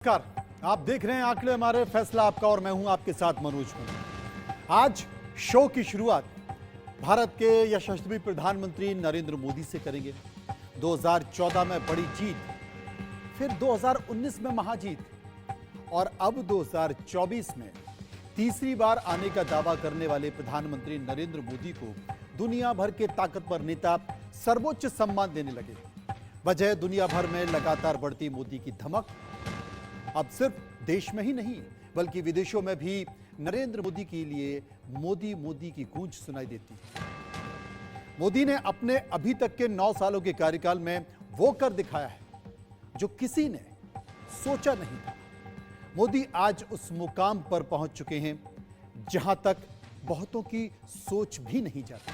नमस्कार, आप देख रहे हैं आंकड़े हमारे, फैसला आपका और मैं हूं आपके साथ मनोज कुमार। आज शो की शुरुआत भारत के यशस्वी प्रधानमंत्री नरेंद्र मोदी से करेंगे। 2014 में बड़ी जीत, फिर 2019 में महाजीत और अब 2024 में तीसरी बार आने का दावा करने वाले प्रधानमंत्री नरेंद्र मोदी को दुनिया भर के ताकतवर नेता सर्वोच्च सम्मान देने लगे। वजह दुनिया भर में लगातार बढ़ती मोदी की धमक। अब सिर्फ देश में ही नहीं बल्कि विदेशों में भी नरेंद्र मोदी के लिए मोदी मोदी की गूंज सुनाई देती है। मोदी ने अपने अभी तक के 9 सालों के कार्यकाल में वो कर दिखाया है जो किसी ने सोचा नहीं था। मोदी आज उस मुकाम पर पहुंच चुके हैं जहां तक बहुतों की सोच भी नहीं जाती।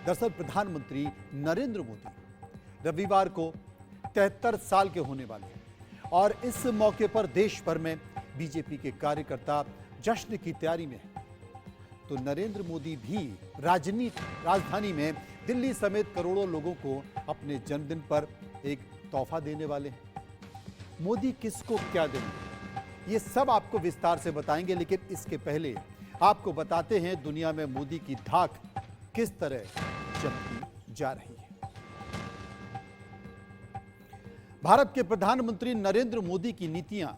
दरअसल प्रधानमंत्री नरेंद्र मोदी रविवार को 73 साल के होने वाले हैं और इस मौके पर देश भर में बीजेपी के कार्यकर्ता जश्न की तैयारी में हैं। तो नरेंद्र मोदी भी राजधानी में दिल्ली समेत करोड़ों लोगों को अपने जन्मदिन पर एक तोहफा देने वाले हैं। मोदी किसको क्या देंगे ये सब आपको विस्तार से बताएंगे, लेकिन इसके पहले आपको बताते हैं दुनिया में मोदी की धाक किस तरह जमती जा रही है। भारत के प्रधानमंत्री नरेंद्र मोदी की नीतियां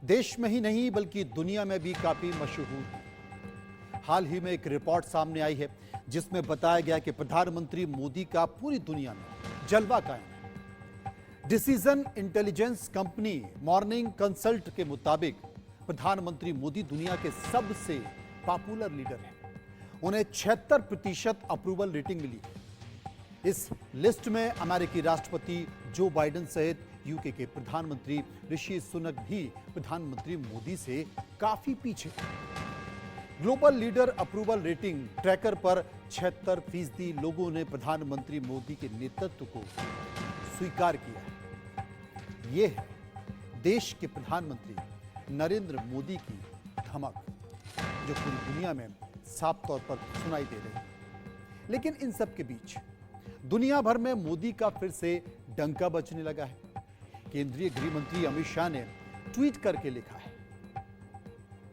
देश में ही नहीं बल्कि दुनिया में भी काफी मशहूर हैं। हाल ही में एक रिपोर्ट सामने आई है जिसमें बताया गया कि प्रधानमंत्री मोदी का पूरी दुनिया में जलवा कायम है। Decision intelligence company morning consult के मुताबिक प्रधानमंत्री मोदी दुनिया के सबसे पॉपुलर लीडर हैं। उन्हें 76% अप्रूवल रेटिंग मिली। इस लिस्ट में अमेरिकी राष्ट्रपति जो बाइडेन सहित यूके के प्रधानमंत्री ऋषि सुनक भी प्रधानमंत्री मोदी से काफी पीछे। Global leader approval rating tracker पर 76% लोगों ने प्रधानमंत्री मोदी के नेतृत्व को स्वीकार किया है। यह है देश के प्रधानमंत्री नरेंद्र मोदी की धमक जो पूरी दुनिया में साफ तौर पर सुनाई दे रही है। लेकिन इन सब के बीच दुनिया भर में मोदी का फिर से डंका बजने लगा है। केंद्रीय गृह मंत्री अमित शाह ने ट्वीट करके लिखा है,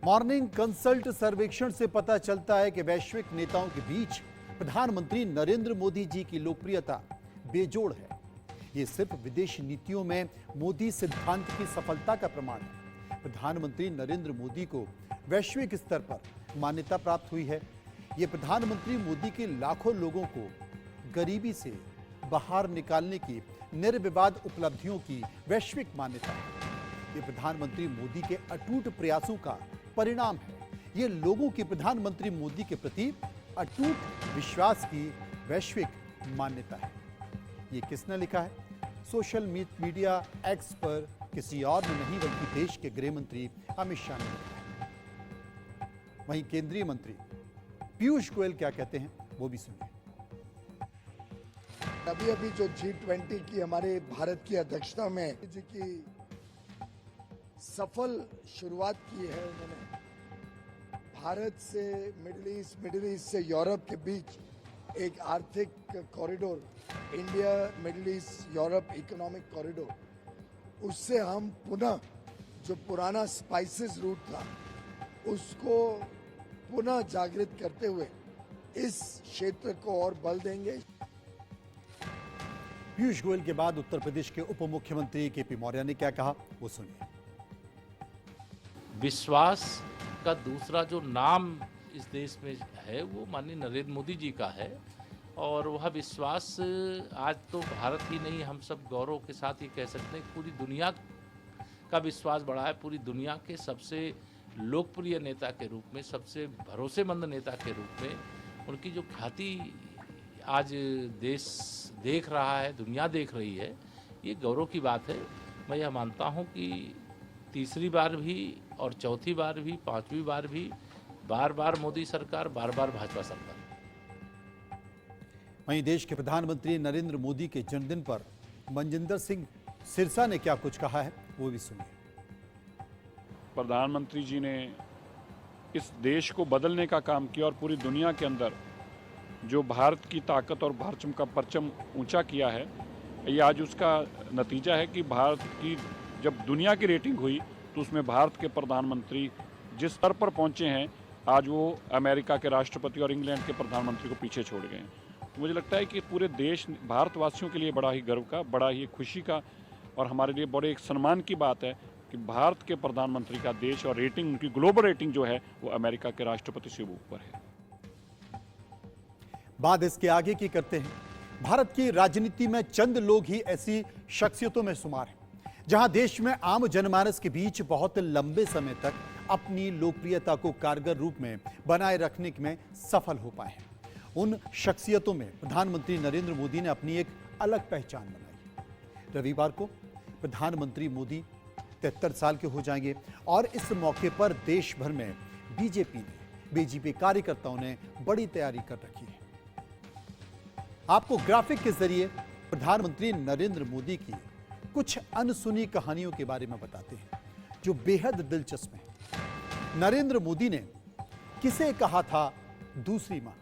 मॉर्निंग कंसल्ट सर्वेक्षण से पता चलता है कि वैश्विक नेताओं के बीच प्रधानमंत्री नरेंद्र मोदी जी की लोकप्रियता बेजोड़ है। ये सिर्फ विदेश नीतियों में मोदी सिद्धांत की सफलता का प्रमाण है। प्रधानमंत्री नरेंद्र मोदी को वैश्विक स्तर पर मान्यता प्राप्त हुई है। ये प्रधानमंत्री मोदी के लाखों लोगों को गरीबी से बाहर निकालने की निर्विवाद उपलब्धियों की वैश्विक मान्यता है। ये प्रधानमंत्री मोदी के अटूट प्रयासों का परिणाम है। ये लोगों की प्रधानमंत्री मोदी के प्रति अटूट विश्वास की वैश्विक मान्यता है। ये किसने लिखा है? सोशल मीडिया एक्स पर किसी और ने नहीं बल्कि देश के गृह मंत्री अमित शाह ने लिखा है। वहीं केंद्रीय मंत्री पीयूष गोयल क्या कहते हैं वो भी सुनिए। अभी जो G20 की हमारे भारत की अध्यक्षता में जी की सफल शुरुआत की है। उन्होंने भारत से मिडिल ईस्ट से यूरोप के बीच एक आर्थिक corridor, India middle east Europe economic corridor, उससे हम पुनः जो पुराना स्पाइसेस रूट था उसको पुनः जागृत करते हुए इस क्षेत्र को और बल देंगे। पीयूष गोयल के बाद उत्तर प्रदेश के उप मुख्यमंत्री केपी मौर्य ने क्या कहा वो सुनिए। विश्वास का दूसरा जो नाम इस देश में है वो माननीय नरेंद्र मोदी जी का है और वह विश्वास आज तो भारत ही नहीं, हम सब गौरव के साथ ये कह सकते हैं पूरी दुनिया का विश्वास बढ़ा है। पूरी दुनिया के सबसे लोकप्रिय नेता के रूप में, सबसे भरोसेमंद नेता के रूप में उनकी जो ख्याति आज देश देख रहा है, दुनिया देख रही है, ये गौरव की बात है। मैं यह मानता हूं कि तीसरी बार भी और चौथी बार भी, पांचवी बार भी, बार बार मोदी सरकार, बार बार भाजपा सरकार। वहीं देश के प्रधानमंत्री नरेंद्र मोदी के जन्मदिन पर मनजिंदर सिंह सिरसा ने क्या कुछ कहा है वो भी सुनिए। प्रधानमंत्री जी ने इस देश को बदलने का काम किया और पूरी दुनिया के अंदर जो भारत की ताकत और परचम ऊंचा किया है, ये आज उसका नतीजा है कि भारत की जब दुनिया की रेटिंग हुई तो उसमें भारत के प्रधानमंत्री जिस स्तर पर पहुंचे हैं, आज वो अमेरिका के राष्ट्रपति और इंग्लैंड के प्रधानमंत्री को पीछे छोड़ गए हैं। तो मुझे लगता है कि पूरे देश, भारतवासियों के लिए बड़ा ही गर्व का, बड़ा ही खुशी का और हमारे लिए बड़े एक सम्मान की बात है कि भारत के प्रधानमंत्री का देश और रेटिंग, उनकी ग्लोबल रेटिंग जो है वो अमेरिका के राष्ट्रपति से ऊपर है। बात इसके आगे की करते हैं। भारत की राजनीति में चंद लोग ही ऐसी शख्सियतों में शुमार हैं जहां देश में आम जनमानस के बीच बहुत लंबे समय तक अपनी लोकप्रियता को कारगर रूप में बनाए रखने में सफल हो पाए हैं। उन शख्सियतों में प्रधानमंत्री नरेंद्र मोदी ने अपनी एक अलग पहचान बनाई। रविवार को प्रधानमंत्री मोदी 73 साल के हो जाएंगे और इस मौके पर देश भर में बीजेपी कार्यकर्ताओं ने बड़ी तैयारी कर रखी है। आपको ग्राफिक के जरिए प्रधानमंत्री नरेंद्र मोदी की कुछ अनसुनी कहानियों के बारे में बताते हैं जो बेहद दिलचस्प हैं। नरेंद्र मोदी ने किसे कहा था दूसरी मां?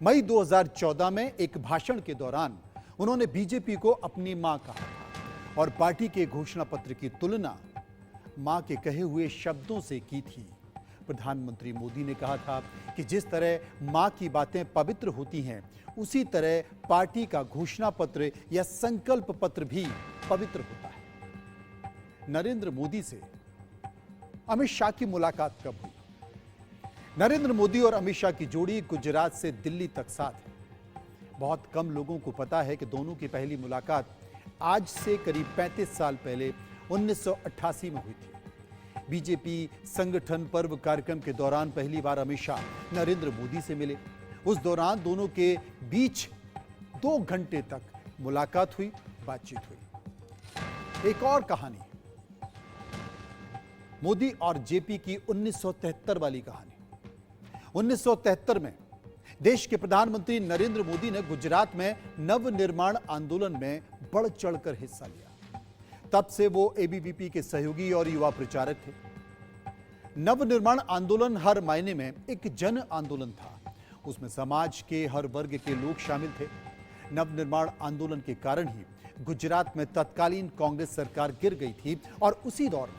मई 2014 में एक भाषण के दौरान उन्होंने बीजेपी को अपनी मां कहा था और पार्टी के घोषणा पत्र की तुलना मां के कहे हुए शब्दों से की थी। प्रधानमंत्री मोदी ने कहा था कि जिस तरह मां की बातें पवित्र होती हैं, उसी तरह पार्टी का घोषणा पत्र या संकल्प पत्र भी पवित्र होता है। नरेंद्र मोदी से अमित शाह की मुलाकात कब हुई? नरेंद्र मोदी और अमित शाह की जोड़ी गुजरात से दिल्ली तक साथ है। बहुत कम लोगों को पता है कि दोनों की पहली मुलाकात आज से करीब 35 साल पहले 1988 में हुई थी। बीजेपी संगठन पर्व कार्यक्रम के दौरान पहली बार अमित शाह नरेंद्र मोदी से मिले। उस दौरान दोनों के बीच 2 घंटे तक मुलाकात हुई, बातचीत हुई। एक और कहानी, मोदी और जेपी की 1973 वाली कहानी। 1973 में देश के प्रधानमंत्री नरेंद्र मोदी ने गुजरात में नवनिर्माण आंदोलन में बढ़ चढ़कर हिस्सा लिया। तब से वो एबीवीपी के सहयोगी और युवा प्रचारक थे। नवनिर्माण आंदोलन हर मायने में एक जन आंदोलन था। उसमें समाज के हर वर्ग के लोग शामिल थे। नवनिर्माण आंदोलन के कारण ही गुजरात में तत्कालीन कांग्रेस सरकार गिर गई थी और उसी दौर में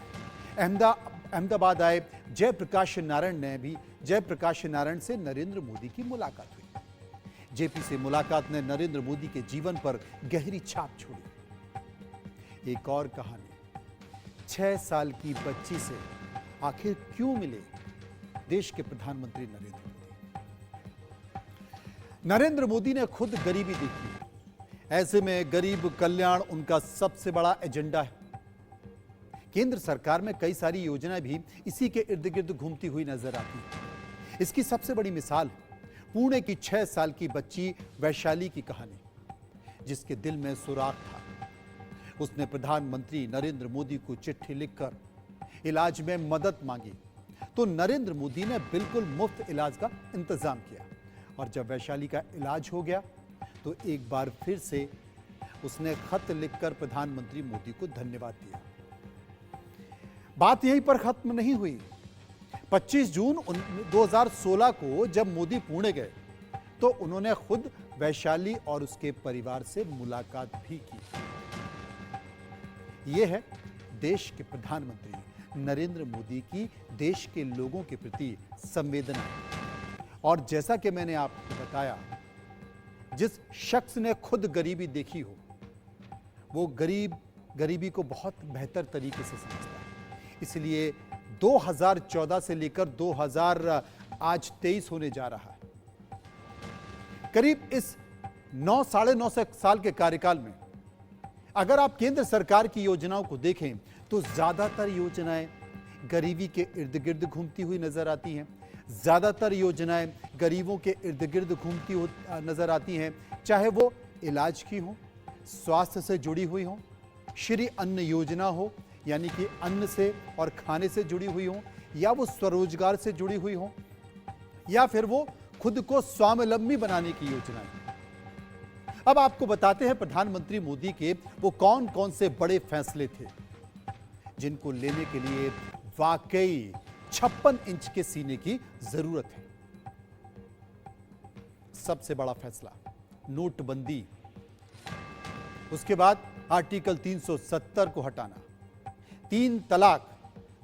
अहमदाबाद आए जयप्रकाश नारायण से नरेंद्र मोदी की मुलाकात हुई। जेपी से मुलाकात ने नरेंद्र मोदी के जीवन पर गहरी छाप छोड़ी। एक और कहानी, 6 साल की बच्ची से आखिर क्यों मिले देश के प्रधानमंत्री नरेंद्र मोदी? नरेंद्र मोदी ने खुद गरीबी देखी। ऐसे में गरीब कल्याण उनका सबसे बड़ा एजेंडा है। केंद्र सरकार में कई सारी योजनाएं भी इसी के इर्द गिर्द घूमती हुई नजर आती हैं। इसकी सबसे बड़ी मिसाल पुणे की 6 साल की बच्ची वैशाली की कहानी, जिसके दिल में सुराग था। उसने प्रधानमंत्री नरेंद्र मोदी को चिट्ठी लिखकर इलाज में मदद मांगी तो नरेंद्र मोदी ने बिल्कुल मुफ्त इलाज का इंतजाम किया और जब वैशाली का इलाज हो गया तो एक बार फिर से उसने खत लिखकर प्रधानमंत्री मोदी को धन्यवाद दिया। बात यहीं पर खत्म नहीं हुई। 25 जून 2016 को जब मोदी पुणे गए तो उन्होंने खुद वैशाली और उसके परिवार से मुलाकात भी की। यह है देश के प्रधानमंत्री नरेंद्र मोदी की देश के लोगों के प्रति संवेदना। और जैसा कि मैंने आपको बताया, जिस शख्स ने खुद गरीबी देखी हो वो गरीबी को बहुत बेहतर तरीके से समझता है। इसलिए 2014 से लेकर 2023 होने जा रहा है, करीब इस 9-9.5 साल के कार्यकाल में अगर आप केंद्र सरकार की योजनाओं को देखें तो ज्यादातर योजनाएं गरीबी के इर्द गिर्द घूमती हुई नजर आती हैं। ज्यादातर योजनाएं गरीबों के इर्द गिर्द घूमती नजर आती हैं, चाहे वो इलाज की हो, स्वास्थ्य से जुड़ी हुई हो, श्री अन्न योजना हो यानी कि अन्न से और खाने से जुड़ी हुई हो, या वो स्वरोजगार से जुड़ी हुई हो, या फिर वो खुद को स्वावलंबी बनाने की योजना है। अब आपको बताते हैं प्रधानमंत्री मोदी के वो कौन कौन से बड़े फैसले थे जिनको लेने के लिए वाकई 56 इंच के सीने की जरूरत है। सबसे बड़ा फैसला नोटबंदी, उसके बाद आर्टिकल 370 को हटाना, 3 तलाक,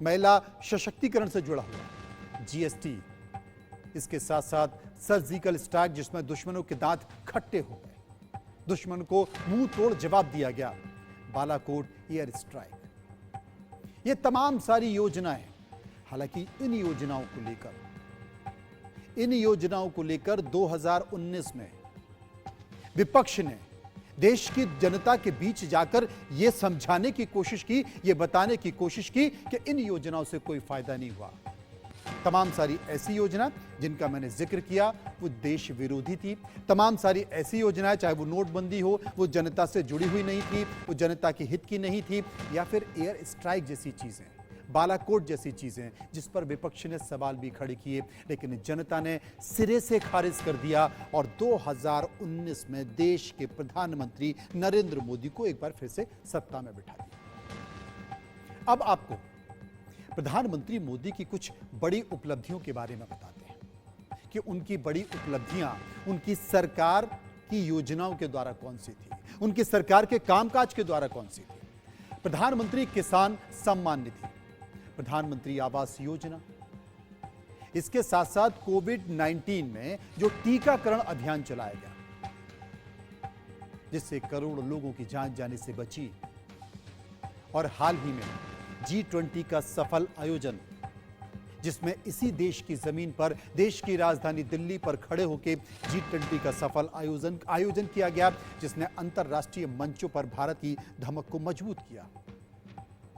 महिला सशक्तिकरण से जुड़ा हुआ, जीएसटी, इसके साथ साथ सर्जिकल स्ट्राइक जिसमें दुश्मनों के दांत खट्टे हो गए, दुश्मन को मुंह तोड़ जवाब दिया गया, बालाकोट एयर स्ट्राइक, ये तमाम सारी योजनाएं। हालांकि इन योजनाओं को लेकर 2019 में विपक्ष ने देश की जनता के बीच जाकर यह समझाने की कोशिश की, यह बताने की कोशिश की कि इन योजनाओं से कोई फायदा नहीं हुआ। तमाम सारी ऐसी योजना जिनका मैंने जिक्र किया वो देश विरोधी थी। तमाम सारी ऐसी योजनाएं, चाहे वो नोटबंदी हो, वो जनता से जुड़ी हुई नहीं थी, वो जनता के हित की नहीं थी, या फिर एयर स्ट्राइक जैसी चीजें, बालाकोट जैसी चीजें जिस पर विपक्ष ने सवाल भी खड़े किए, लेकिन जनता ने सिरे से खारिज कर दिया और 2019 में देश के प्रधानमंत्री नरेंद्र मोदी को एक बार फिर से सत्ता में बिठा दिया। अब आपको प्रधानमंत्री मोदी की कुछ बड़ी उपलब्धियों के बारे में बताते हैं कि उनकी बड़ी उपलब्धियां उनकी सरकार की योजनाओं के द्वारा कौन सी थी, उनकी सरकार के कामकाज के द्वारा कौन सी थी। प्रधानमंत्री किसान सम्मान निधि, प्रधानमंत्री आवास योजना, इसके साथ साथ कोविड-19 में जो टीकाकरण अभियान चलाया गया जिससे करोड़ों लोगों की जान जाने से बची, और हाल ही में G20 का सफल आयोजन जिसमें इसी देश की जमीन पर, देश की राजधानी दिल्ली पर खड़े होकर G20 का सफल आयोजन किया गया, जिसने अंतरराष्ट्रीय मंचों पर भारत की धमक को मजबूत किया।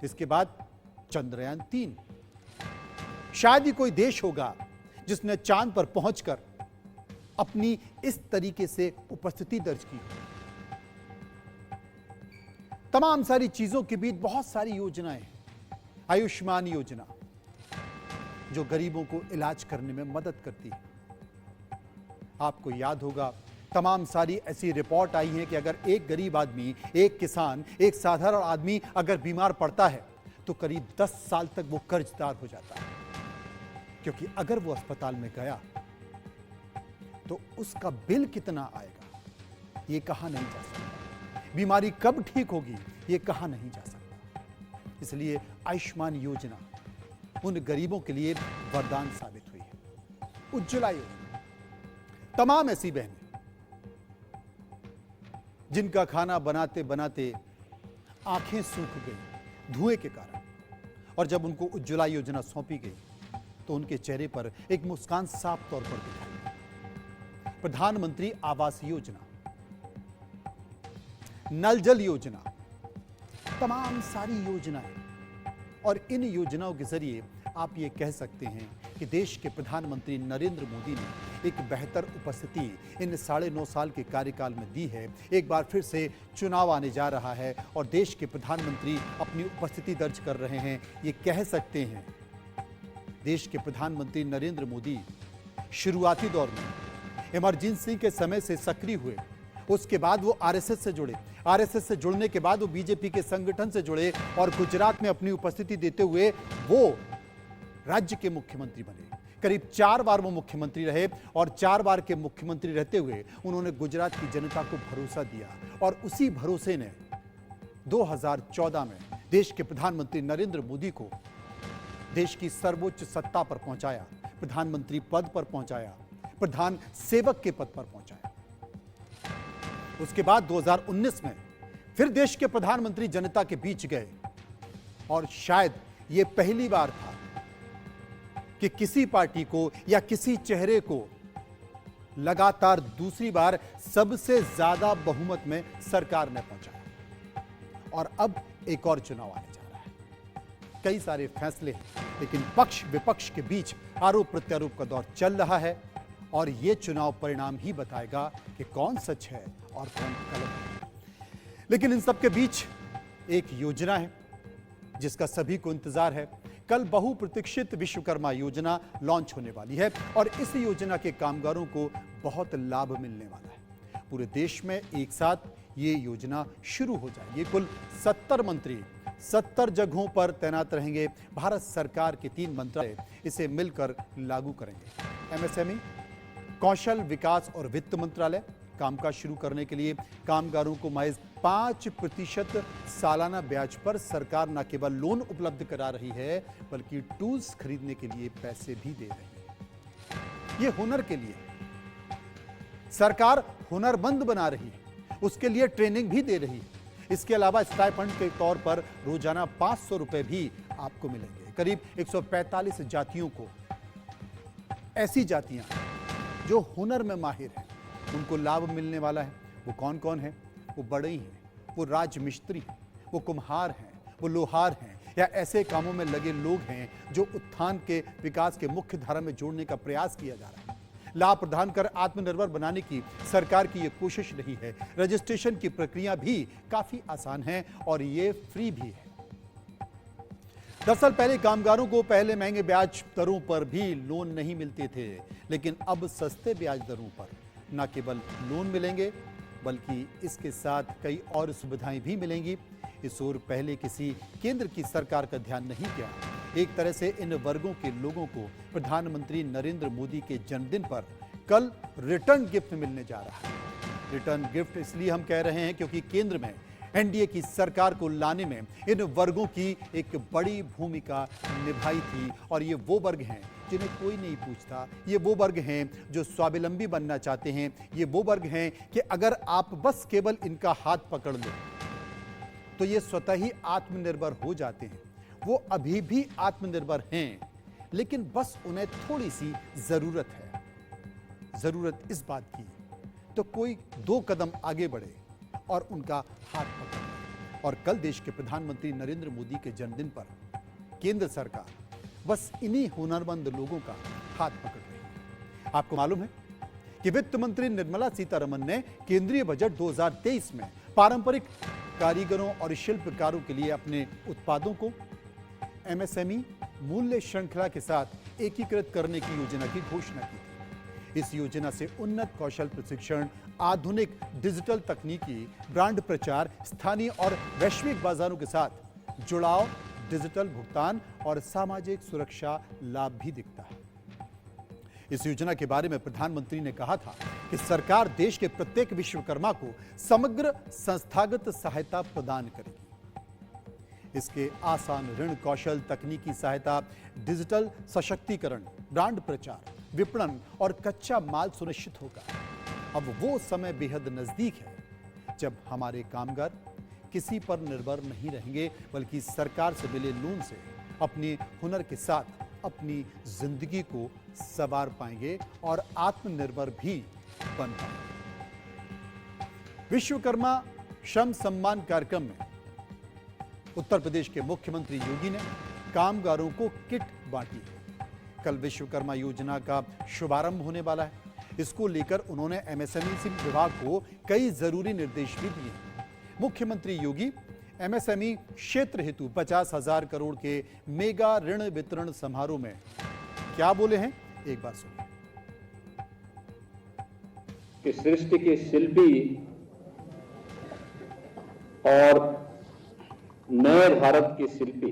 इसके बाद चंद्रयान 3, शायद ही कोई देश होगा जिसने चांद पर पहुंचकर अपनी इस तरीके से उपस्थिति दर्ज की। तमाम सारी चीजों के बीच बहुत सारी योजनाएं, आयुष्मान योजना जो गरीबों को इलाज करने में मदद करती है। आपको याद होगा तमाम सारी ऐसी रिपोर्ट आई हैं कि अगर एक गरीब आदमी, एक किसान, एक साधारण आदमी अगर बीमार पड़ता है तो करीब 10 साल तक वो कर्जदार हो जाता है, क्योंकि अगर वो अस्पताल में गया तो उसका बिल कितना आएगा ये कहा नहीं जा सकता, बीमारी कब ठीक होगी ये कहा नहीं जा सकता। इसलिए आयुष्मान योजना उन गरीबों के लिए वरदान साबित हुई है। उज्ज्वला योजना, तमाम ऐसी बहनें जिनका खाना बनाते बनाते आंखें सूख गई धुएं के कारण, और जब उनको उज्ज्वला योजना सौंपी गई तो उनके चेहरे पर एक मुस्कान साफ तौर पर दिखाई दी। प्रधानमंत्री आवास योजना, नल जल योजना, तमाम सारी योजनाएं, और इन योजनाओं के जरिए आप ये कह सकते हैं कि देश के प्रधानमंत्री नरेंद्र मोदी ने एक बेहतर उपस्थिति इन 9.5 साल के कार्यकाल में दी है। एक बार फिर से चुनाव आने जा रहा है और देश के प्रधानमंत्री अपनी उपस्थिति दर्ज कर रहे हैं। ये कह सकते हैं देश के प्रधानमंत्री नरेंद्र मोदी शुरुआती दौर में इमरजेंसी के समय से सक्रिय हुए, उसके बाद वो आरएसएस से जुड़े, आरएसएस से जुड़ने के बाद वो बीजेपी के संगठन से जुड़े और गुजरात में अपनी उपस्थिति देते हुए वो राज्य के मुख्यमंत्री बने। करीब 4 बार वो मुख्यमंत्री रहे और 4 बार के मुख्यमंत्री रहते हुए उन्होंने गुजरात की जनता को भरोसा दिया, और उसी भरोसे ने 2014 में देश के प्रधानमंत्री नरेंद्र मोदी को देश की सर्वोच्च सत्ता पर पहुंचाया, प्रधानमंत्री पद पर पहुंचाया, प्रधान सेवक के पद पर पहुंचाया। उसके बाद 2019 में फिर देश के प्रधानमंत्री जनता के बीच गए, और शायद यह पहली बार था कि किसी पार्टी को या किसी चेहरे को लगातार दूसरी बार सबसे ज्यादा बहुमत में सरकार ने पहुंचाया। और अब एक और चुनाव आने जा रहा है, कई सारे फैसले हैं, लेकिन पक्ष विपक्ष के बीच आरोप प्रत्यारोप का दौर चल रहा है, और यह चुनाव परिणाम ही बताएगा कि कौन सच है और कौन गलत है। लेकिन इन सब के बीच एक योजना है जिसका सभी को इंतजार है। कल बहुप्रतीक्षित विश्वकर्मा योजना लॉन्च होने वाली है, और इस योजना के कामगारों को बहुत लाभ मिलने वाला है। पूरे देश में एक साथ ये योजना शुरू हो जाएगी। कुल 70 मंत्री 70 जगहों पर तैनात रहेंगे। भारत सरकार के 3 मंत्रालय इसे मिलकर लागू करेंगे। एमएसएमई, कौशल विकास और वित्त मंत्रालय कामकाज शुरू करने के लिए कामगारों को महज 5% सालाना ब्याज पर सरकार न केवल लोन उपलब्ध करा रही है बल्कि टूल्स खरीदने के लिए पैसे भी दे रही है। ये हुनर के लिए सरकार हुनरमंद बना रही है, उसके लिए ट्रेनिंग भी दे रही है। इसके अलावा स्टाइपेंड के तौर पर रोजाना 500 रुपए भी आपको मिलेंगे। करीब 145 जातियों को, ऐसी जातियां जो हुनर में माहिर हैं, उनको लाभ मिलने वाला है। वो कौन कौन है? वो बढ़ई हैं, वो राजमिस्त्री हैं, वो कुम्हार हैं, वो लोहार हैं, या ऐसे कामों में लगे लोग हैं जो उत्थान के विकास के मुख्य धारा में जोड़ने का प्रयास किया जा रहा है। लाभ प्रदान कर आत्मनिर्भर बनाने की सरकार की यह कोशिश रही है। रजिस्ट्रेशन की प्रक्रिया भी काफी आसान है और ये फ्री भी है। दरअसल पहले कामगारों को पहले महंगे ब्याज दरों पर भी लोन नहीं मिलते थे, लेकिन अब सस्ते ब्याज दरों पर न केवल लोन मिलेंगे बल्कि इसके साथ कई और सुविधाएं भी मिलेंगी। इस ओर पहले किसी केंद्र की सरकार का ध्यान नहीं गया। एक तरह से इन वर्गों के लोगों को प्रधानमंत्री नरेंद्र मोदी के जन्मदिन पर कल रिटर्न गिफ्ट मिलने जा रहा है। रिटर्न गिफ्ट इसलिए हम कह रहे हैं क्योंकि केंद्र में एनडीए की सरकार को लाने में इन वर्गों की एक बड़ी भूमिका निभाई थी और ये वो वर्ग हैं जिन्हें कोई नहीं पूछता। ये वो वर्ग हैं जो स्वावलंबी बनना चाहते हैं। ये वो वर्ग हैं कि अगर आप बस केवल इनका हाथ पकड़ लो तो ये स्वतः ही आत्मनिर्भर हो जाते हैं। वो अभी भी आत्मनिर्भर हैं, लेकिन बस उन्हें थोड़ी सी जरूरत है। जरूरत इस बात की तो कोई 2 कदम आगे बढ़े और उनका हाथ पकड़ ले। और कल देश के प्रधानमंत्री नरेंद्र मोदी के जन्मदिन पर केंद्र सरकार बस इन्हीं हुनरमंद लोगों का हाथ पकड़ रही है। आपको मालूम है कि वित्त मंत्री निर्मला सीतारमण ने केंद्रीय बजट 2023 में पारंपरिक कारीगरों और शिल्पकारों के लिए अपने उत्पादों को एमएसएमई मूल्य श्रृंखला के साथ एकीकृत करने की योजना की घोषणा की थी। इस योजना से उन्नत कौशल प्रशिक्षण, आधुनिक डिजिटल तकनीकी, ब्रांड प्रचार, स्थानीय और वैश्विक बाजारों के साथ जुड़ाव, डिजिटल भुगतान और सामाजिक सुरक्षा लाभ भी दिखता है। इस योजना के बारे में प्रधानमंत्री ने कहा था कि सरकार देश के प्रत्येक विश्वकर्मा को समग्र संस्थागत सहायता प्रदान करेगी। इसके आसान ऋण, कौशल, तकनीकी सहायता, डिजिटल सशक्तिकरण, ब्रांड प्रचार, विपणन और कच्चा माल सुनिश्चित होगा। अब वो समय बेहद नजदीक है जब हमारे कामगार किसी पर निर्भर नहीं रहेंगे बल्कि सरकार से मिले लोन से अपने हुनर के साथ अपनी जिंदगी को संवार पाएंगे और आत्मनिर्भर भी बन पाएंगे। विश्वकर्मा श्रम सम्मान कार्यक्रम में उत्तर प्रदेश के मुख्यमंत्री योगी ने कामगारों को किट बांटी है। कल विश्वकर्मा योजना का शुभारंभ होने वाला है। इसको लेकर उन्होंने एमएसएमई विभाग को कई जरूरी निर्देश भी दिए हैं। मुख्यमंत्री योगी एमएसएमई क्षेत्र हेतु 50,000 करोड़ के मेगा ऋण वितरण समारोह में क्या बोले हैं, एक बार सुनिए। कि सृष्टि के शिल्पी और नए भारत के शिल्पी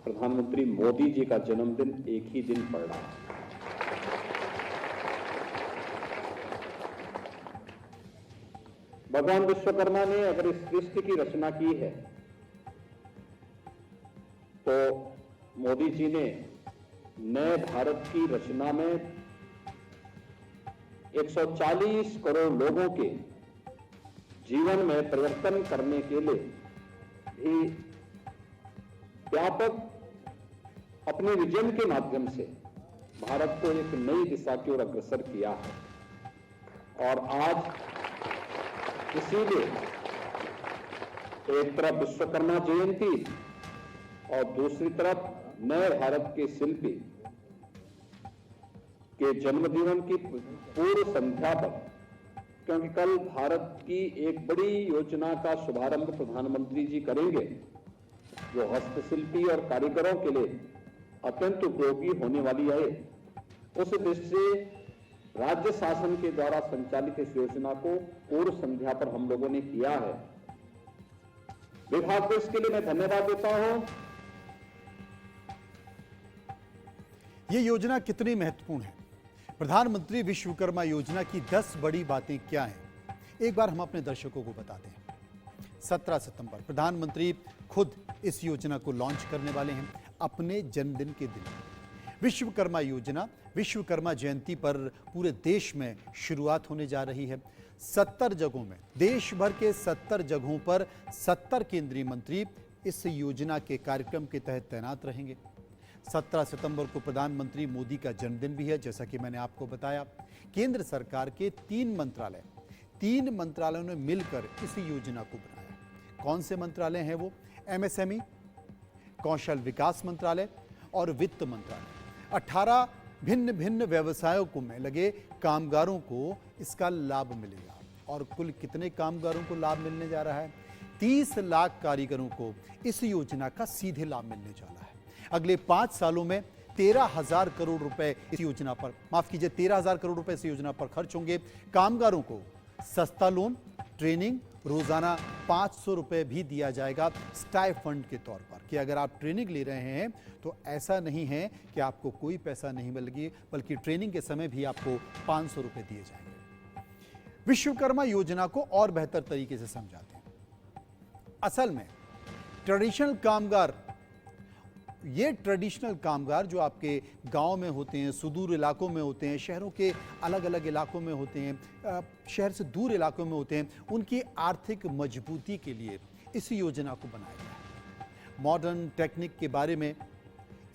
प्रधानमंत्री मोदी जी का जन्मदिन एक ही दिन पड़ रहा है। भगवान विश्वकर्मा ने अगर इस सृष्टि की रचना की है तो मोदी जी ने नए भारत की रचना में 140 करोड़ लोगों के जीवन में परिवर्तन करने के लिए भी व्यापक अपने विजन के माध्यम से भारत को एक नई दिशा की ओर अग्रसर किया है। और आज इसीलिए एक तरफ विश्वकर्मा जयंती और दूसरी तरफ नए भारत के शिल्पी के जन्मदिन की पूर्व संध्या पर, क्योंकि कल भारत की एक बड़ी योजना का शुभारंभ प्रधानमंत्री जी करेंगे जो हस्तशिल्पी और कारीगरों के लिए अत्यंत उपयोगी होने वाली है। उस दृष्टि से राज्य शासन के द्वारा संचालित इस योजना को पूर्व संध्या पर हम लोगों ने किया है। विभाग को इसके लिए मैं धन्यवाद देता हूं। ये योजना कितनी महत्वपूर्ण है? प्रधानमंत्री विश्वकर्मा योजना की 10 बड़ी बातें क्या हैं? एक बार हम अपने दर्शकों को बताते हैं। 17 सितंबर प्रधानमंत्री खुद इस योजना को लॉन्च करने वाले हैं अपने जन्मदिन के दिन। विश्वकर्मा योजना विश्वकर्मा जयंती पर पूरे देश में शुरुआत होने जा रही है। 70 जगहों में, देश भर के 70 जगहों पर 70 केंद्रीय मंत्री इस योजना के कार्यक्रम के तहत तैनात रहेंगे। 17 सितंबर को प्रधानमंत्री मोदी का जन्मदिन भी है। जैसा कि मैंने आपको बताया, केंद्र सरकार के 3 मंत्रालयों ने मिलकर इस योजना को बनाया। कौन से मंत्रालय हैं वो? एमएसएमई, कौशल विकास मंत्रालय और वित्त मंत्रालय। 18 भिन्न भिन्न व्यवसायों को में लगे कामगारों को इसका लाभ मिलेगा। और कुल कितने कामगारों को लाभ मिलने जा रहा है? 30 लाख कारीगरों को इस योजना का सीधे लाभ मिलने जा रहा है। अगले 5 सालों में 13,000 करोड़ रुपए इस योजना पर, माफ कीजिए, 13,000 करोड़ रुपए इस योजना पर खर्च होंगे। कामगारों को सस्ता लोन, ट्रेनिंग, रोजाना 500 रुपए भी दिया जाएगा स्टाइफंड के तौर पर, कि अगर आप ट्रेनिंग ले रहे हैं तो ऐसा नहीं है कि आपको कोई पैसा नहीं मिलेगी, बल्कि ट्रेनिंग के समय भी आपको 500 रुपए दिए जाएंगे। विश्वकर्मा योजना को और बेहतर तरीके से समझाते हैं। असल में ट्रेडिशनल कामगार, ये ट्रेडिशनल कामगार जो आपके गांव में होते हैं, सुदूर इलाकों में होते हैं, शहरों के अलग अलग इलाकों में होते हैं, शहर से दूर इलाकों में होते हैं, उनकी आर्थिक मजबूती के लिए इस योजना को बनाया गया है। मॉडर्न टेक्निक के बारे में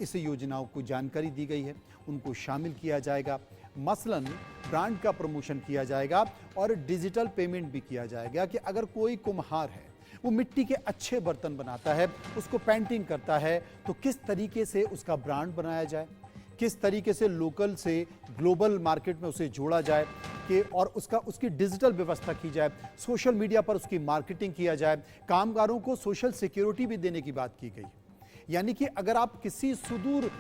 इस योजनाओं को जानकारी दी गई है, उनको शामिल किया जाएगा। मसलन ब्रांड का प्रमोशन किया जाएगा और डिजिटल पेमेंट भी किया जाएगा कि अगर कोई कुम्हार है, वो मिट्टी के अच्छे बर्तन बनाता है, उसको पेंटिंग करता है, तो किस तरीके से उसका ब्रांड बनाया जाए, किस तरीके से लोकल से ग्लोबल मार्केट में उसे जोड़ा जाए कि और उसकी डिजिटल व्यवस्था की जाए, सोशल मीडिया पर उसकी मार्केटिंग किया जाए। कामगारों को सोशल सिक्योरिटी भी देने की बात की गई। यानी कि अगर आप किसी सुदूर,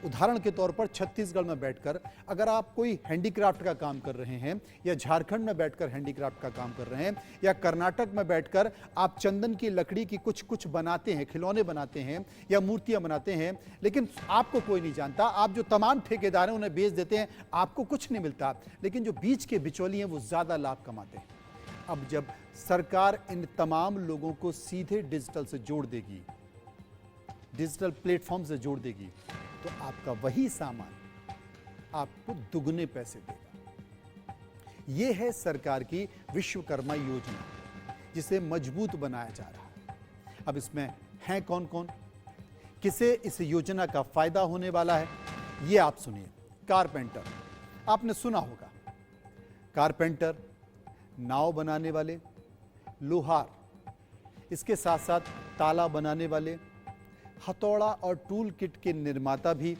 उदाहरण के तौर पर छत्तीसगढ़ में बैठकर अगर आप कोई हैंडीक्राफ्ट का काम कर रहे हैं, या झारखंड में बैठकर हैंडीक्राफ्ट का काम कर रहे हैं, या कर्नाटक में बैठकर आप चंदन की लकड़ी की कुछ बनाते हैं, खिलौने बनाते हैं या मूर्तियां बनाते हैं, लेकिन आपको कोई नहीं जानता, आप जो तमाम ठेकेदार हैं उन्हें बेच देते हैं, आपको कुछ नहीं मिलता, लेकिन जो बीच के बिचौली हैं वो ज़्यादा लाभ कमाते हैं। अब जब सरकार इन तमाम लोगों को सीधे डिजिटल से जोड़ देगी, डिजिटल प्लेटफॉर्म से जोड़ देगी, तो आपका वही सामान आपको दुगने पैसे देगा। यह है सरकार की विश्वकर्मा योजना, जिसे मजबूत बनाया जा रहा है। अब इसमें हैं कौन कौन, किसे इस योजना का फायदा होने वाला है, ये आप सुनिए। कारपेंटर, आपने सुना होगा, कारपेंटर, नाव बनाने वाले, लोहार, इसके साथ साथ ताला बनाने वाले, हथौड़ा और टूल किट के निर्माता भी,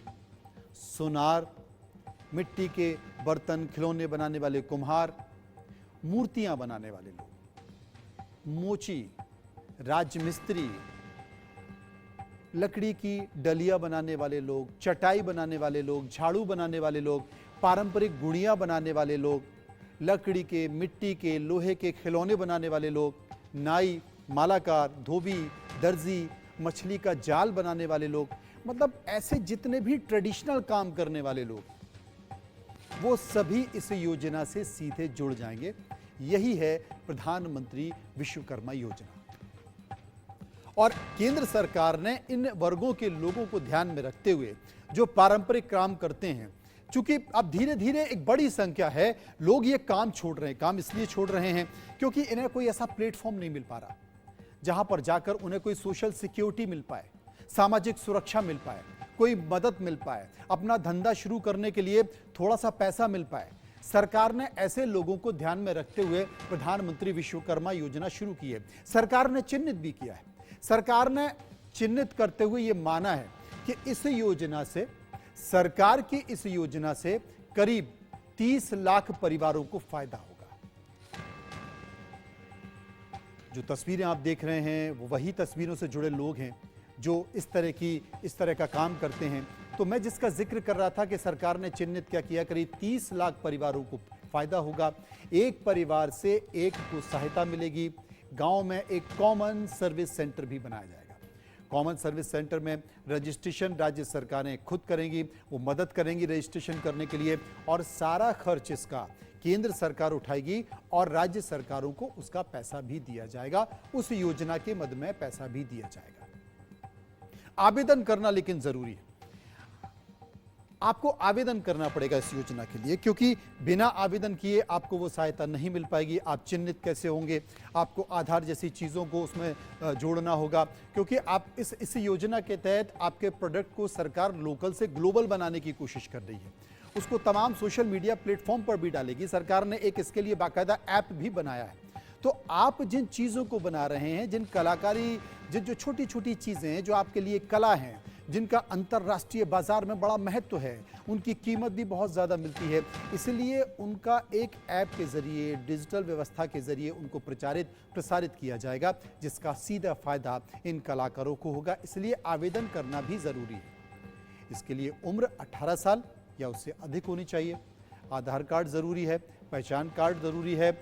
सुनार, मिट्टी के बर्तन खिलौने बनाने वाले कुम्हार, मूर्तियां बनाने वाले लोग, मोची, राजमिस्त्री, लकड़ी की डलिया बनाने वाले लोग, चटाई बनाने वाले लोग, झाड़ू बनाने वाले लोग, पारंपरिक गुड़ियां बनाने वाले लोग, लकड़ी के, मिट्टी के, लोहे के खिलौने बनाने वाले लोग, नाई, मालाकार, धोबी, दर्जी, मछली का जाल बनाने वाले लोग, मतलब ऐसे जितने भी ट्रेडिशनल काम करने वाले लोग, वो सभी इस योजना से सीधे जुड़ जाएंगे। यही है प्रधानमंत्री विश्वकर्मा योजना। और केंद्र सरकार ने इन वर्गों के लोगों को ध्यान में रखते हुए जो पारंपरिक काम करते हैं, चूंकि अब धीरे धीरे एक बड़ी संख्या है लोग ये काम छोड़ रहे हैं। काम इसलिए छोड़ रहे हैं क्योंकि इन्हें कोई ऐसा प्लेटफॉर्म नहीं मिल पा रहा जहां पर जाकर उन्हें कोई सोशल सिक्योरिटी मिल पाए, सामाजिक सुरक्षा मिल पाए, कोई मदद मिल पाए, अपना धंधा शुरू करने के लिए थोड़ा सा पैसा मिल पाए। सरकार ने ऐसे लोगों को ध्यान में रखते हुए प्रधानमंत्री विश्वकर्मा योजना शुरू की है। सरकार ने चिन्हित भी किया है। सरकार ने चिन्हित करते हुए यह माना है कि इस योजना से, सरकार की इस योजना से करीब 30 लाख परिवारों को फायदा होगा। जो तस्वीरें आप देख रहे हैं वो वही तस्वीरों से जुड़े लोग हैं जो इस तरह का काम करते हैं। तो मैं जिसका जिक्र कर रहा था कि सरकार ने चिन्हित क्या किया, करीब 30 लाख परिवारों को फायदा होगा। एक परिवार से एक को सहायता मिलेगी। गांव में एक कॉमन सर्विस सेंटर भी बनाया जाएगा। कॉमन सर्विस सेंटर में रजिस्ट्रेशन राज्य सरकारें खुद करेंगी, वो मदद करेंगी रजिस्ट्रेशन करने के लिए, और सारा खर्च इसका केंद्र सरकार उठाएगी और राज्य सरकारों को उसका पैसा भी दिया जाएगा, उस योजना के मद में पैसा भी दिया जाएगा। आवेदन करना लेकिन जरूरी है। आपको आवेदन करना पड़ेगा इस योजना के लिए, क्योंकि बिना आवेदन किए आपको वो सहायता नहीं मिल पाएगी। आप चिन्हित कैसे होंगे, आपको आधार जैसी चीज़ों को उसमें जोड़ना होगा, क्योंकि आप इस योजना के तहत आपके प्रोडक्ट को सरकार लोकल से ग्लोबल बनाने की कोशिश कर रही है। उसको तमाम सोशल मीडिया प्लेटफॉर्म पर भी डालेगी। सरकार ने एक इसके लिए बाकायदा ऐप भी बनाया है। तो आप जिन चीज़ों को बना रहे हैं, जिन कलाकारी, जो छोटी छोटी चीज़ें हैं जो आपके लिए कला हैं, जिनका अंतर्राष्ट्रीय बाजार में बड़ा महत्व है, उनकी कीमत भी बहुत ज़्यादा मिलती है, इसलिए उनका एक ऐप के ज़रिए, डिजिटल व्यवस्था के ज़रिए उनको प्रसारित किया जाएगा, जिसका सीधा फ़ायदा इन कलाकारों को होगा। इसलिए आवेदन करना भी ज़रूरी है। इसके लिए उम्र 18 साल या उससे अधिक होनी चाहिए। आधार कार्ड ज़रूरी है, पहचान कार्ड ज़रूरी है,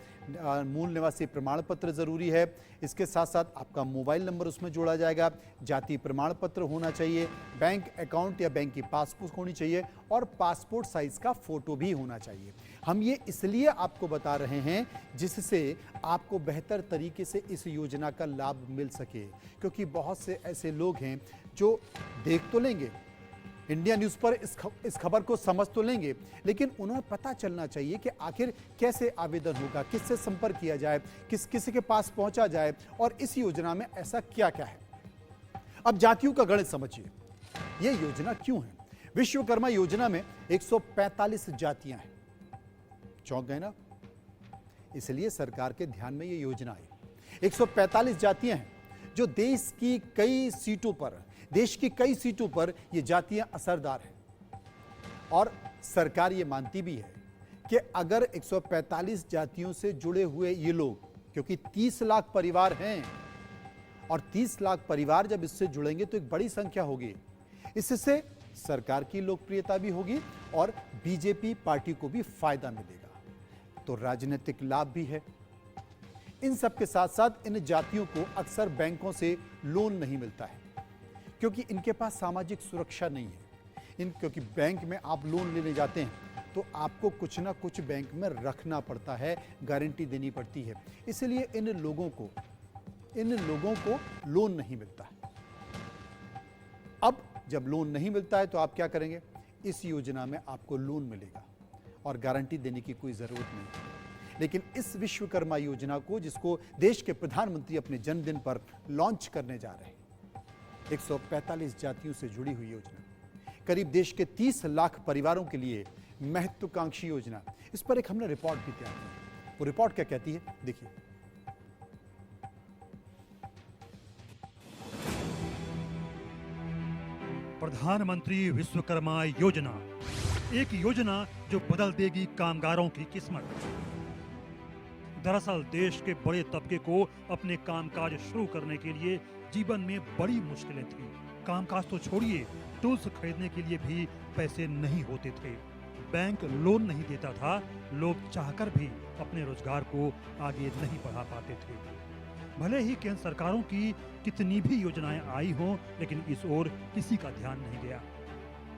मूल निवासी प्रमाण पत्र ज़रूरी है। इसके साथ साथ आपका मोबाइल नंबर उसमें जोड़ा जाएगा, जाति प्रमाण पत्र होना चाहिए, बैंक अकाउंट या बैंक की पासबुक होनी चाहिए और पासपोर्ट साइज़ का फ़ोटो भी होना चाहिए। हम ये इसलिए आपको बता रहे हैं जिससे आपको बेहतर तरीके से इस योजना का लाभ मिल सके, क्योंकि बहुत से ऐसे लोग हैं जो देख तो लेंगे इंडिया न्यूज़ पर इस खबर को समझ तो लेंगे, लेकिन उन्हें पता चलना चाहिए कि आखिर कैसे आवेदन होगा, किससे संपर्क किया जाए, किसी के पास पहुंचा जाए और इस योजना में ऐसा क्या क्या है। अब जातियों का गणित समझिए, ये योजना क्यों है। विश्वकर्मा योजना में 145 जातियां हैं। चौंक गए ना? इसलिए सरकार के ध्यान में ये योजना आई। 145 जातियां हैं जो देश की कई सीटों पर ये जातियां असरदार हैं, और सरकार ये मानती भी है कि अगर 145 जातियों से जुड़े हुए ये लोग, क्योंकि 30 लाख परिवार हैं और 30 लाख परिवार जब इससे जुड़ेंगे तो एक बड़ी संख्या होगी, इससे सरकार की लोकप्रियता भी होगी और बीजेपी पार्टी को भी फायदा मिलेगा, तो राजनीतिक लाभ भी है। इन सब के साथ साथ इन जातियों को अक्सर बैंकों से लोन नहीं मिलता है, क्योंकि इनके पास सामाजिक सुरक्षा नहीं है। क्योंकि बैंक में आप लोन लेने जाते हैं तो आपको कुछ ना कुछ बैंक में रखना पड़ता है, गारंटी देनी पड़ती है, इसलिए इन लोगों को लोन नहीं मिलता है। अब जब लोन नहीं मिलता है तो आप क्या करेंगे? इस योजना में आपको लोन मिलेगा और गारंटी देने की कोई ज़रूरत नहीं। लेकिन इस विश्वकर्मा योजना को, जिसको देश के प्रधानमंत्री अपने जन्मदिन पर लॉन्च करने जा रहे हैं, 145 जातियों से जुड़ी हुई योजना, करीब देश के 30 लाख परिवारों के लिए महत्वाकांक्षी योजना। इस पर एक हमने रिपोर्ट भी तैयार की। वो रिपोर्ट क्या कहती है, देखिए। प्रधानमंत्री विश्वकर्मा योजना, एक योजना जो बदल देगी कामगारों की किस्मत। दरअसल देश के बड़े तबके को अपने कामकाज शुरू करने के लिए जीवन में बड़ी मुश्किलें थी। कामकाज तो छोड़िए, टूल्स खरीदने के लिए भी पैसे नहीं होते थे, बैंक लोन नहीं देता था, लोग चाहकर भी अपने रोजगार को आगे नहीं बढ़ा पाते थे। भले ही केंद्र सरकारों की कितनी भी योजनाएं आई हों, लेकिन इस ओर किसी का ध्यान नहीं गया।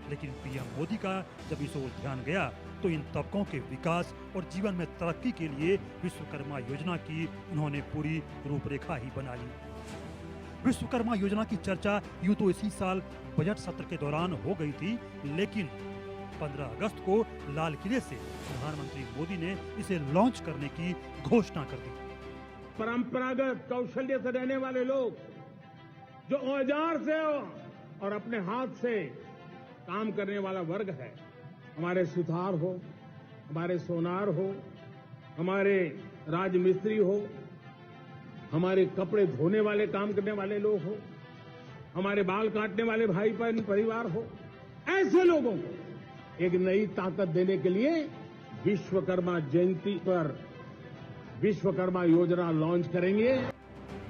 लेकिन पीएम मोदी का जब इस ओर ध्यान गया तो इन तबकों के विकास और जीवन में तरक्की के लिए विश्वकर्मा योजना की उन्होंने पूरी रूपरेखा ही बना ली। विश्वकर्मा योजना की चर्चा यूं तो इसी साल बजट सत्र के दौरान हो गई थी, लेकिन 15 अगस्त को लाल किले से प्रधानमंत्री मोदी ने इसे लॉन्च करने की घोषणा कर दी। परंपरागत कौशल्य से रहने वाले लोग जो औजार से और अपने हाथ से काम करने वाला वर्ग है, हमारे सुथार हो, हमारे सोनार हो, हमारे राजमिस्त्री हो, हमारे कपड़े धोने वाले काम करने वाले लोग हो, हमारे बाल काटने वाले भाई बहन परिवार हो, ऐसे लोगों को एक नई ताकत देने के लिए विश्वकर्मा जयंती पर विश्वकर्मा योजना लॉन्च करेंगे।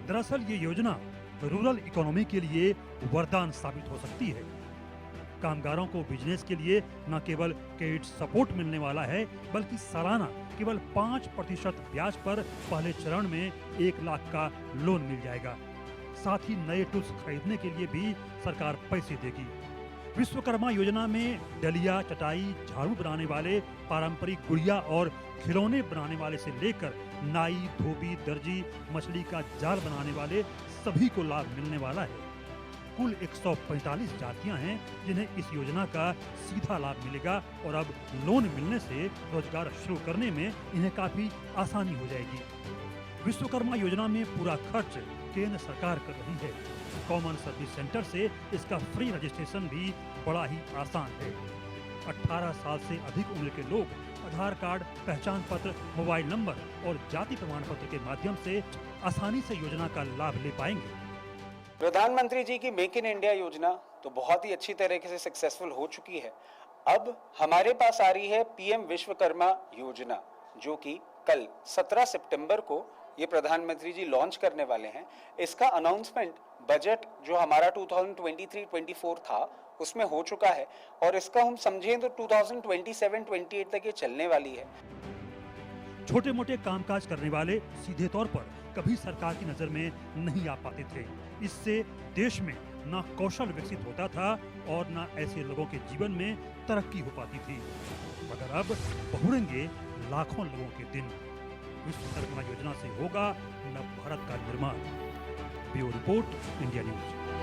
दरअसल ये योजना रूरल इकोनॉमी के लिए वरदान साबित हो सकती है। कामगारों को बिजनेस के लिए न केवल क्रेडिट सपोर्ट मिलने वाला है, बल्कि सालाना केवल 5% ब्याज पर पहले चरण में 1 लाख का लोन मिल जाएगा। साथ ही नए टूल्स खरीदने के लिए भी सरकार पैसे देगी। विश्वकर्मा योजना में डलिया, चटाई, झाड़ू बनाने वाले, पारंपरिक गुड़िया और खिलौने बनाने वाले से लेकर नाई, धोबी, दर्जी, मछली का जाल बनाने वाले सभी को लाभ मिलने वाला है। कुल 145 जातियां हैं जिन्हें इस योजना का सीधा लाभ मिलेगा और अब लोन मिलने से रोजगार शुरू करने में इन्हें काफी आसानी हो जाएगी। विश्वकर्मा योजना में पूरा खर्च केंद्र सरकार कर रही है। कॉमन सर्विस सेंटर से इसका फ्री रजिस्ट्रेशन भी बड़ा ही आसान है। 18 साल से अधिक उम्र के लोग आधार कार्ड, पहचान पत्र, मोबाइल नंबर और जाति प्रमाण पत्र के माध्यम से आसानी से योजना का लाभ ले पाएंगे। प्रधानमंत्री जी की मेक इन इंडिया योजना तो बहुत ही अच्छी तरीके से सक्सेसफुल हो चुकी है। अब हमारे पास आ रही है पीएम विश्वकर्मा योजना, जो कि कल 17 सितंबर को ये प्रधानमंत्री जी लॉन्च करने वाले हैं। इसका अनाउंसमेंट बजट जो हमारा 2023-24 था उसमें हो चुका है और इसका हम समझें तो 2027-28 तक ये चलने वाली है। छोटे मोटे कामकाज करने वाले सीधे तौर पर कभी सरकार की नजर में नहीं आ पाते थे। इससे देश में ना कौशल विकसित होता था और ना ऐसे लोगों के जीवन में तरक्की हो पाती थी। मगर अब बहुरेंगे लाखों लोगों के दिन। विश्वकर्मा योजना से होगा नव भारत का निर्माण। Bureau report, India news.